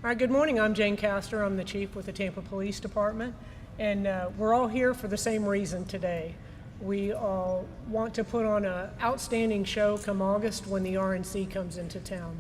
All right, good morning. I'm Jane Castor. I'm the chief with the Tampa Police Department, and we're all here for the same reason today. We all want to put on an outstanding show come August when the RNC comes into town.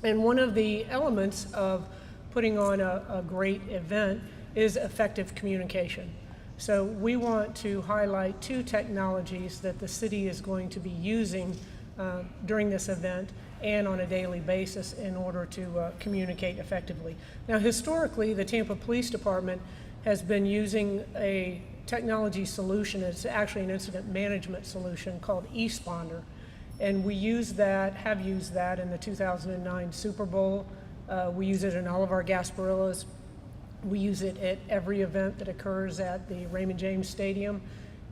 And one of the elements of putting on a great event is effective communication. So we want to highlight two technologies that the city is going to be using during this event and on a daily basis in order to communicate effectively. Now, historically, the Tampa Police Department has been using a technology solution. It's actually an incident management solution called eSponder. And we have used that in the 2009 Super Bowl. We use it in all of our Gasparillas. We use it at every event that occurs at the Raymond James Stadium.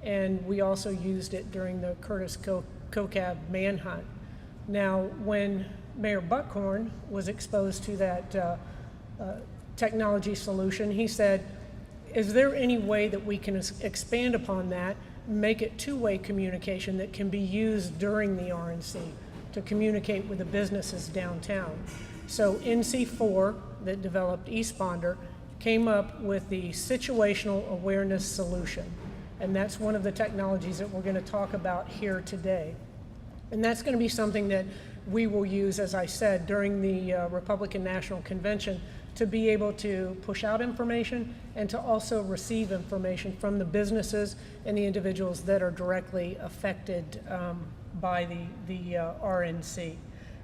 And we also used it during the Curtis Cocab manhunt. Now, when Mayor Buckhorn was exposed to that technology solution, he said, is there any way that we can expand upon that, make it two-way communication that can be used during the RNC to communicate with the businesses downtown? So NC4, that developed eSponder, came up with the situational awareness solution. And that's one of the technologies that we're going to talk about here today. And that's going to be something that we will use, as I said, during the Republican National Convention to be able to push out information and to also receive information from the businesses and the individuals that are directly affected by the RNC.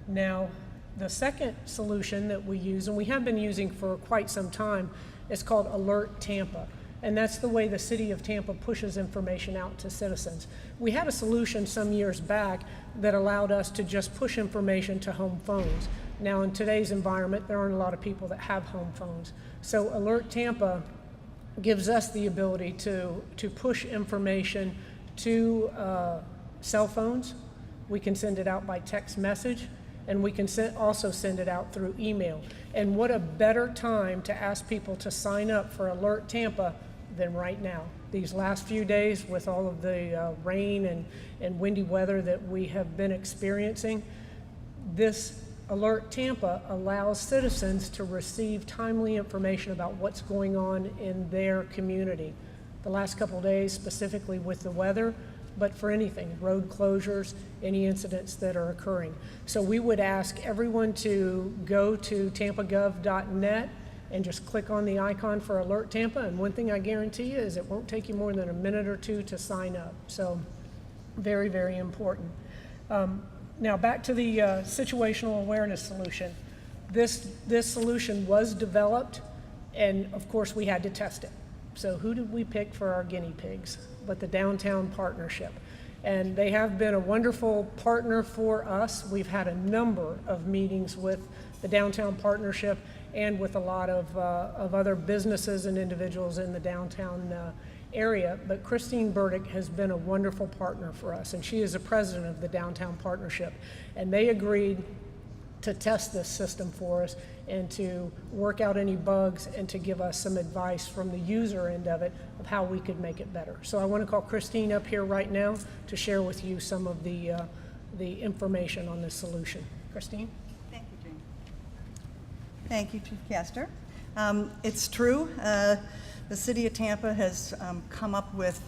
Now, the second solution that we use, and we have been using for quite some time, is called Alert Tampa. And that's the way the city of Tampa pushes information out to citizens. We had a solution some years back that allowed us to just push information to home phones. Now, in today's environment, there aren't a lot of people that have home phones. So Alert Tampa gives us the ability to push information to cell phones. We can send it out by text message, and we can also send it out through email. And what a better time to ask people to sign up for Alert Tampa than right now. These last few days with all of the rain and windy weather that we have been experiencing, this Alert Tampa allows citizens to receive timely information about what's going on in their community. The last couple of days, specifically with the weather, but for anything, road closures, any incidents that are occurring. So we would ask everyone to go to tampagov.net and just click on the icon for Alert Tampa. And one thing I guarantee you is it won't take you more than a minute or two to sign up. So very, very important. Now back to the situational awareness solution. This solution was developed, and of course we had to test it. So who did we pick for our guinea pigs? But the Downtown Partnership. And they have been a wonderful partner for us. We've had a number of meetings with the Downtown Partnership and with a lot of other businesses and individuals in the downtown area. But Christine Burdick has been a wonderful partner for us, and she is the president of the Downtown Partnership. And they agreed to test this system for us and to work out any bugs and to give us some advice from the user end of it of how we could make it better. So I want to call Christine up here right now to share with you some of the information on this solution. Christine? Thank you, Jane. Thank you, Chief Castor. It's true. The City of Tampa has come up with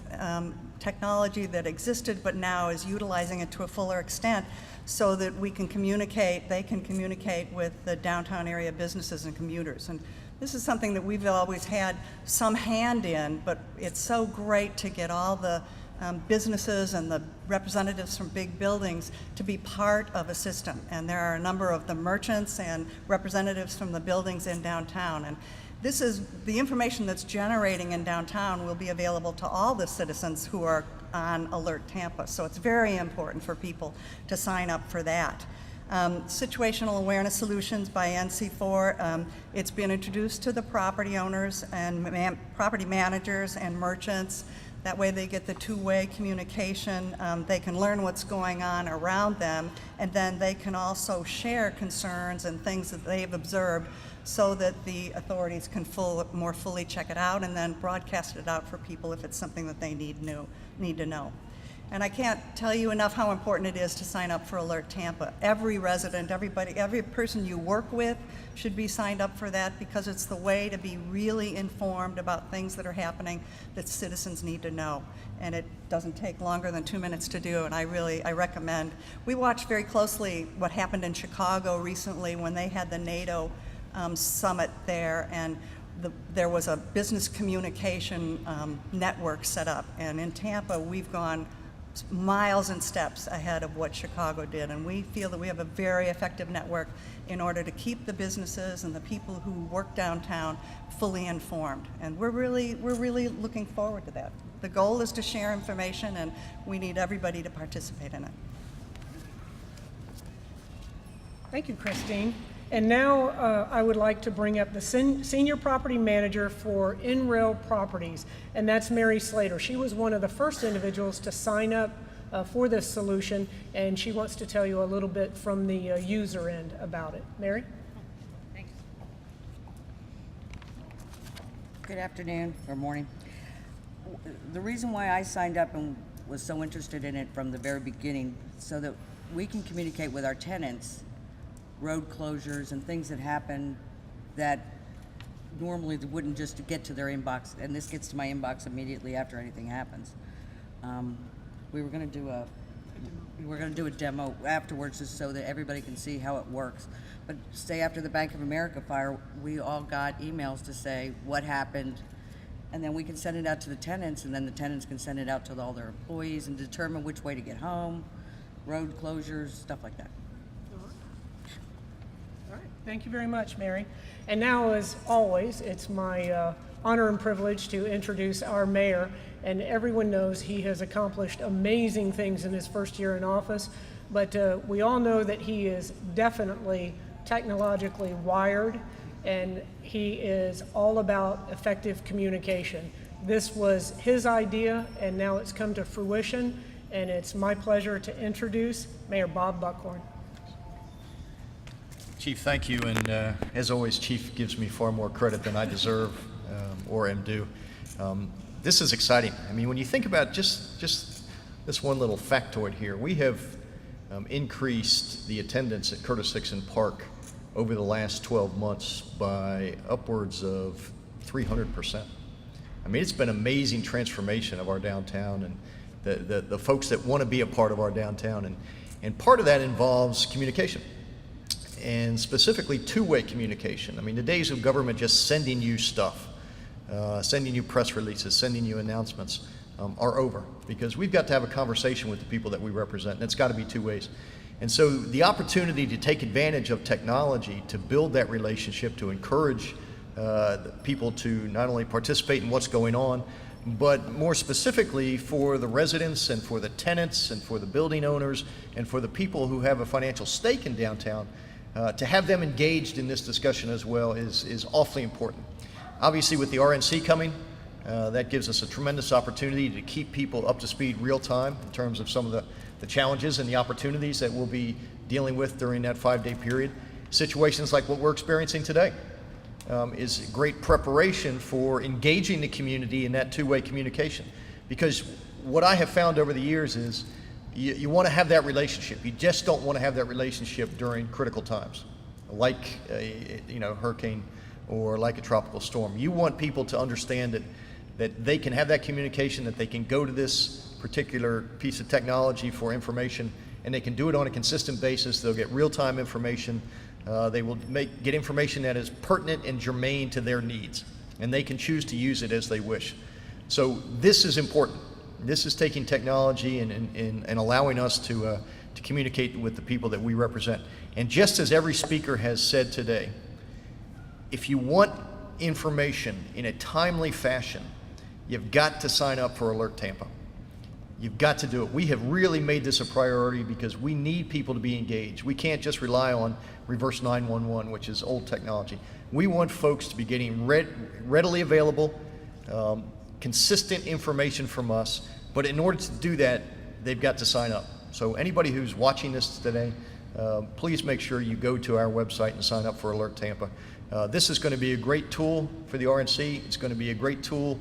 technology that existed but now is utilizing it to a fuller extent so that they can communicate with the downtown area businesses and commuters. And this is something that we've always had some hand in, but it's so great to get all the businesses and the representatives from big buildings to be part of a system. And there are a number of the merchants and representatives from the buildings in downtown. And this is the information that's generating in downtown will be available to all the citizens who are on Alert Tampa. So it's very important for people to sign up for that. Situational Awareness Solutions by NC4, it's been introduced to the property owners and property managers and merchants. That way they get the two-way communication. They can learn what's going on around them, and then they can also share concerns and things that they've observed so that the authorities can more fully check it out and then broadcast it out for people if it's something that they need to know. And I can't tell you enough how important it is to sign up for Alert Tampa. Every resident, everybody, every person you work with should be signed up for that, because it's the way to be really informed about things that are happening that citizens need to know. And it doesn't take longer than 2 minutes to do, and I recommend. We watched very closely what happened in Chicago recently when they had the NATO summit there, and there was a business communication network set up. And in Tampa, we've gone miles and steps ahead of what Chicago did, and we feel that we have a very effective network in order to keep the businesses and the people who work downtown fully informed. And we're really looking forward to that. The goal is to share information, and we need everybody to participate in it. Thank you, Christine. And now I would like to bring up the Senior Property Manager for NREL Properties, and that's Mary Slater. She was one of the first individuals to sign up for this solution, and she wants to tell you a little bit from the user end about it. Mary? Thanks. Good afternoon or morning. The reason why I signed up and was so interested in it from the very beginning, so that we can communicate with our tenants road closures and things that happen that normally wouldn't just get to their inbox, and this gets to my inbox immediately after anything happens. We were going to do a demo afterwards, just so that everybody can see how it works. But say after the Bank of America fire, we all got emails to say what happened, and then we can send it out to the tenants, and then the tenants can send it out to all their employees and determine which way to get home, road closures, stuff like that. Thank you very much, Mary. And now, as always, it's my honor and privilege to introduce our mayor. And everyone knows he has accomplished amazing things in his first year in office, but we all know that he is definitely technologically wired, and he is all about effective communication. This was his idea, and now it's come to fruition, and it's my pleasure to introduce Mayor Bob Buckhorn. Chief, thank you, and as always, Chief gives me far more credit than I deserve or am due. This is exciting. I mean, when you think about just this one little factoid here, we have increased the attendance at Curtis Hickson Park over the last 12 months by upwards of 300%. I mean, it's been an amazing transformation of our downtown and the folks that want to be a part of our downtown, and part of that involves communication. And specifically two-way communication. I mean, the days of government just sending you stuff, sending you press releases, sending you announcements are over, because we've got to have a conversation with the people that we represent, and it's got to be two ways. And so the opportunity to take advantage of technology to build that relationship, to encourage people to not only participate in what's going on, but more specifically for the residents and for the tenants and for the building owners and for the people who have a financial stake in downtown, to have them engaged in this discussion as well is awfully important. Obviously, with the RNC coming, that gives us a tremendous opportunity to keep people up to speed real time in terms of some of the challenges and the opportunities that we'll be dealing with during that 5-day period. Situations like what we're experiencing today is great preparation for engaging the community in that two-way communication. Because what I have found over the years is you want to have that relationship. You just don't want to have that relationship during critical times, like a hurricane or like a tropical storm. You want people to understand that they can have that communication, that they can go to this particular piece of technology for information, and they can do it on a consistent basis. They'll get real-time information. They will get information that is pertinent and germane to their needs, and they can choose to use it as they wish. So this is important. This is taking technology and allowing us to communicate with the people that we represent. And just as every speaker has said today, if you want information in a timely fashion, you've got to sign up for Alert Tampa. You've got to do it. We have really made this a priority because we need people to be engaged. We can't just rely on reverse 911, which is old technology. We want folks to be getting readily available, consistent information from us, but in order to do that, they've got to sign up. So anybody who's watching this today, please make sure you go to our website and sign up for Alert Tampa. This is going to be a great tool for the RNC. It's going to be a great tool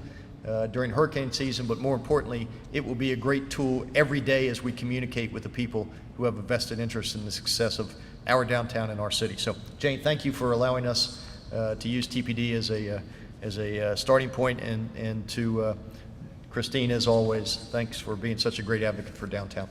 during hurricane season, but more importantly, it will be a great tool every day as we communicate with the people who have a vested interest in the success of our downtown and our city. So, Jane, thank you for allowing us to use TPD as a starting point, and to Christine, as always, thanks for being such a great advocate for downtown.